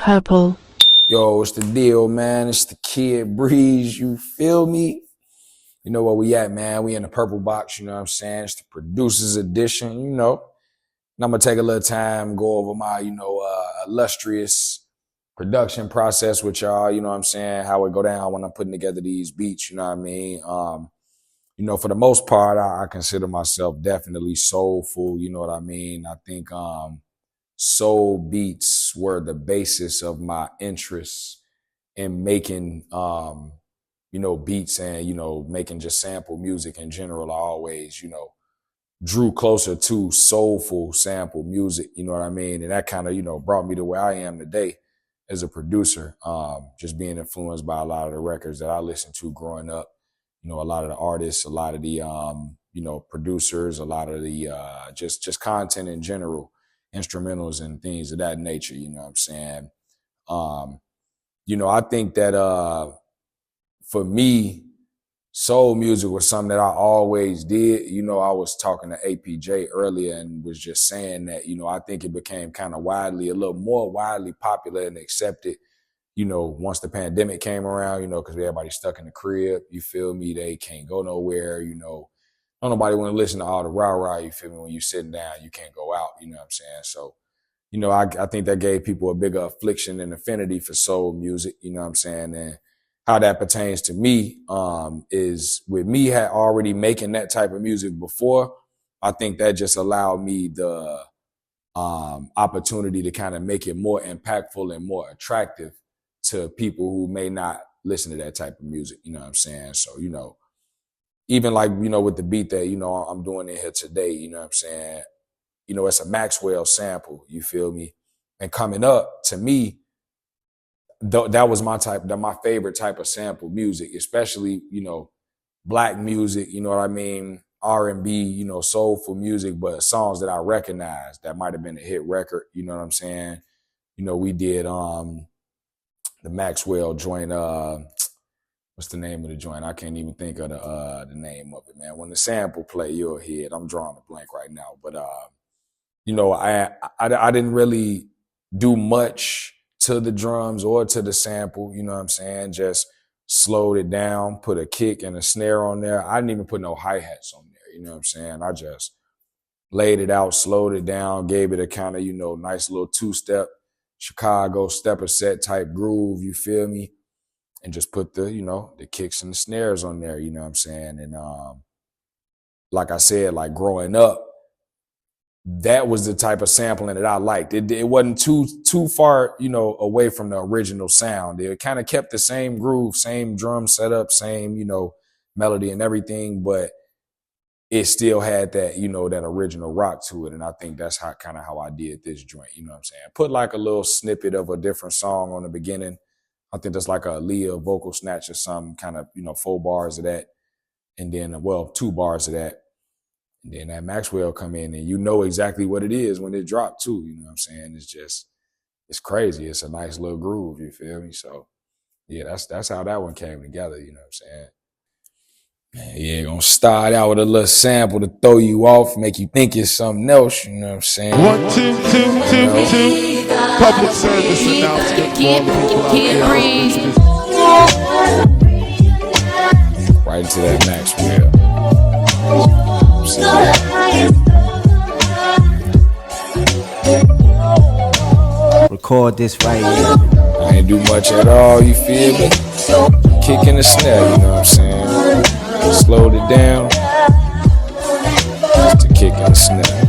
Purple. Yo, it's the deal, man. It's the Kid Breeze. You feel me? You know where we at, man. We in the purple box, you know what I'm saying? It's the producer's edition, you know. And I'm going to take a little time, go over my, illustrious production process with y'all, you know what I'm saying? How it go down when I'm putting together these beats, you know what I mean? For the most part, I consider myself definitely soulful, you know what I mean? I think soul beats were the basis of my interests in making, beats and, making just sample music in general. I always, drew closer to soulful sample music, you know what I mean? And that kind of, brought me to where I am today as a producer, just being influenced by a lot of the records that I listened to growing up, a lot of the artists, a lot of the, producers, a lot of the just content in general, instrumentals and things of that nature, you know what I'm saying? I think that for me, soul music was something that I always did. I was talking to APJ earlier and was just saying that, I think it became kind of a little more widely popular and accepted, once the pandemic came around, because everybody stuck in the crib, you feel me? They can't go nowhere, don't nobody want to listen to all the rah-rah, you feel me? When you sitting down, you can't go out, you know what I'm saying? So, I think that gave people a bigger affliction and affinity for soul music, you know what I'm saying? And how that pertains to me is with me had already making that type of music before, I think that just allowed me the opportunity to kind of make it more impactful and more attractive to people who may not listen to that type of music, you know what I'm saying? So, even like, with the beat that, I'm doing in here today, you know what I'm saying? It's a Maxwell sample, you feel me? And coming up, to me, that was my favorite type of sample music, especially, black music, you know what I mean? R&B, soulful music, but songs that I recognized that might have been a hit record, you know what I'm saying? We did the Maxwell joint, what's the name of the joint? I can't even think of the name of it, man. When the sample play, you'll hear it. I'm drawing a blank right now. But, I didn't really do much to the drums or to the sample, you know what I'm saying? Just slowed it down, put a kick and a snare on there. I didn't even put no hi-hats on there, you know what I'm saying? I just laid it out, slowed it down, gave it a kind of, nice little two-step Chicago stepper set type groove, you feel me? And just put the, the kicks and the snares on there, you know what I'm saying? And like I said, like growing up, that was the type of sampling that I liked. It wasn't too far, away from the original sound. It kind of kept the same groove, same drum setup, same, melody and everything, but it still had that, that original rock to it. And I think that's how I did this joint, you know what I'm saying? Put like a little snippet of a different song on the beginning. I think that's like a Aaliyah vocal snatch or some kind of, 4 bars of that. And then, 2 bars of that. And then that Maxwell come in and you know exactly what it is when it dropped too, you know what I'm saying? It's crazy. It's a nice little groove, you feel me? So yeah, that's how that one came together, you know what I'm saying? Man, yeah, gonna start out with a little sample to throw you off, make you think it's something else, you know what I'm saying? 1, 2, 2, 2, 2. Public service announcement for all the people out there. Right into that Maxwell. Record this right here. I ain't do much at all, you feel me? Kick in the snare, you know what I'm saying? Slowed it down. Just a kick in the snare.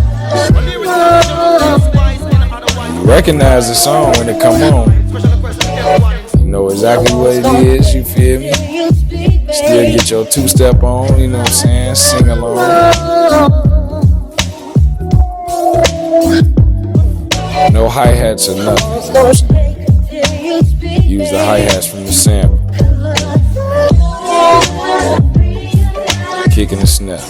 You recognize the song when it come on. You know exactly what it is, you feel me? Still get your 2-step on, you know what I'm saying? Sing along. No hi-hats or nothing, you know what I'm saying? Use the hi-hats from the sample. Kicking the snare.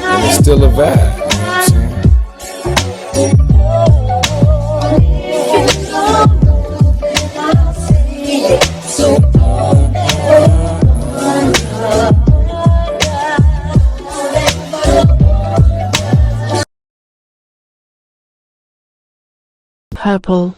And it's still a vibe. Purple.